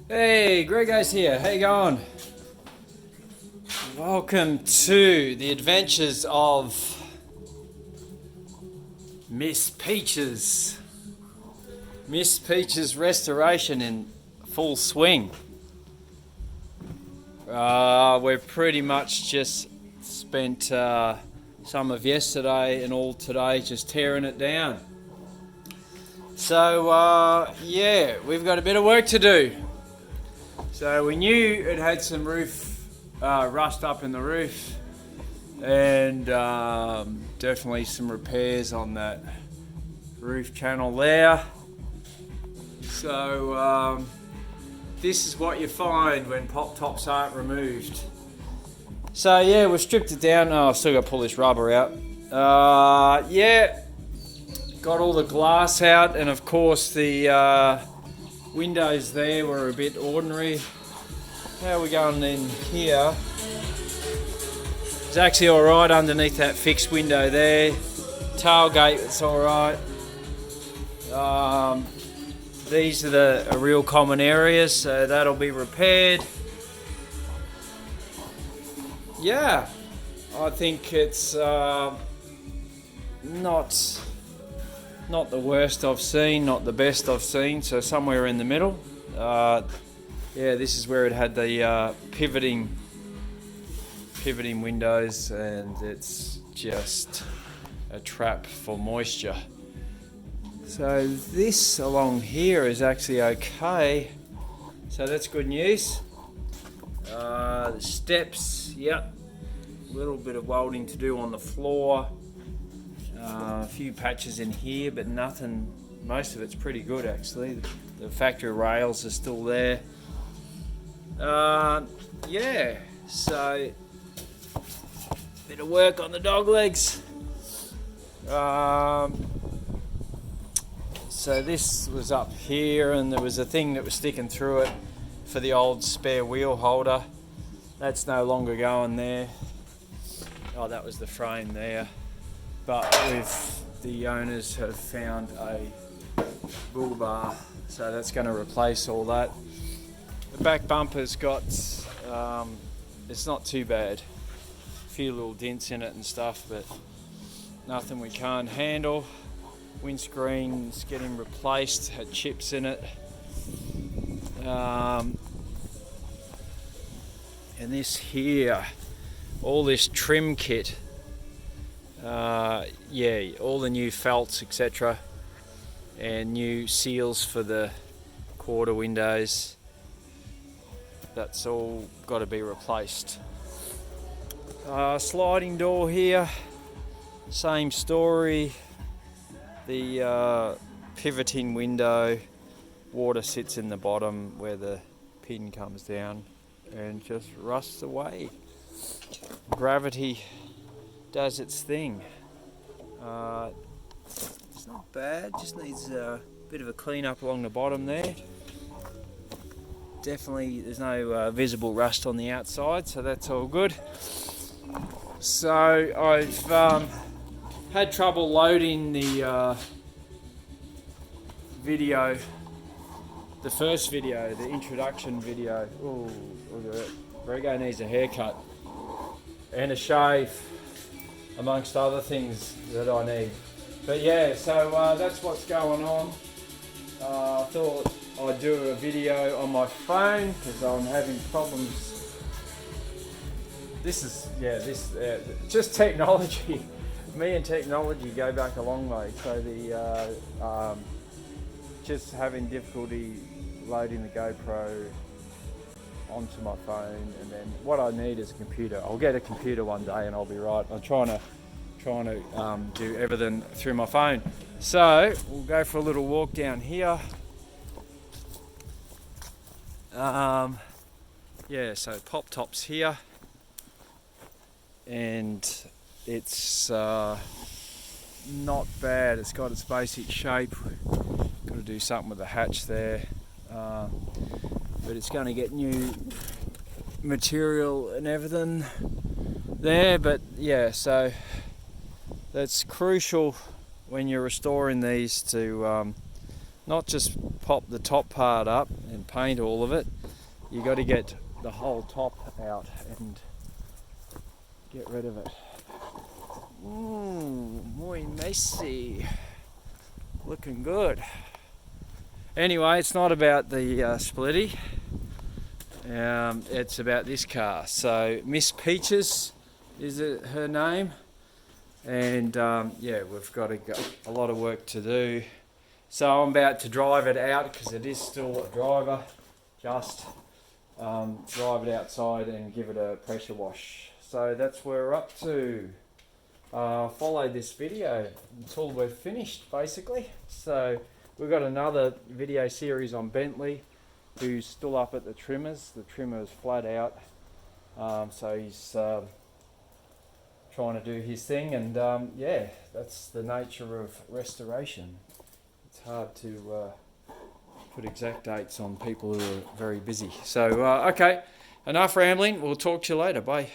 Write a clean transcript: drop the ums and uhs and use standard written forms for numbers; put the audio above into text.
Hey, Gregos here. How you going? Welcome to the adventures of Miss Peaches. Miss Peaches restoration in full swing. We've pretty much just spent some of yesterday and all today just tearing it down. So yeah, we've got a bit of work to do. So we knew it had some roof rust up in the roof, and definitely some repairs on that roof channel there. So this is what you find when pop tops aren't removed. So yeah, we've stripped it down. Oh, I've still got to pull this rubber out. Yeah, got all the glass out, and of course the windows there were a bit ordinary. How are we going in here? It's actually alright underneath that fixed window there. Tailgate, it's alright. These are the real common areas, so that'll be repaired. Yeah, I think it's not the worst I've seen, not the best I've seen, so somewhere in the middle. Yeah, this is where it had the pivoting windows, and it's just a trap for moisture. So this along here is actually okay, so that's good news. The steps, yep, a little bit of welding to do on the floor. A few patches in here, but nothing, most of it's pretty good actually. The factory rails are still there. Yeah, so bit of work on the dog legs. So this was up here, and there was a thing that was sticking through it for the old spare wheel holder. That's no longer going there. Oh, that was the frame there. But the owners have found a bull bar, so that's going to replace all that. The back bumper's got, it's not too bad. A few little dents in it and stuff, but nothing we can't handle. Windscreen's getting replaced, had chips in it. And this here, all this trim kit, yeah, all the new felts, etc., and new seals for the quarter windows. That's all got to be replaced. Sliding door here, same story. The pivoting window, water sits in the bottom where the pin comes down and just rusts away. Gravity does its thing. It's not bad, just needs a bit of a clean up along the bottom there. Definitely there's no visible rust on the outside, so that's all good. So I've had trouble loading the video, the first video, the introduction video. Ooh, look at it. Grego needs a haircut and a shave, amongst other things that I need. But yeah, so that's what's going on. I thought I'd do a video on my phone because I'm having problems. This is, yeah, just technology. Me and technology go back a long way. So the just having difficulty loading the GoPro onto my phone, and then what I need is a computer. I'll get a computer one day and I'll be right. I'm trying to do everything through my phone. So we'll go for a little walk down here. Yeah, so pop tops here, and it's not bad. It's got its basic shape. Got to do something with the hatch there, but it's going to get new material and everything there. But yeah, so that's crucial when you're restoring these to not just pop the top part up and paint all of it. You got to get the whole top out and get rid of it. Muy messy. Looking good. Anyway, it's not about the Splitty. It's about this car. So Miss Peaches is her name, and yeah, we've got a lot of work to do. So I'm about to drive it out because it is still a driver. Just drive it outside and give it a pressure wash. So that's where we're up to. Follow this video until we're finished, basically. So we've got another video series on Bentley, who's still up at the trimmers. The trimmer is flat out, so he's trying to do his thing, and yeah, that's the nature of restoration. It's hard to put exact dates on people who are very busy. So okay, enough rambling. We'll talk to you later. Bye.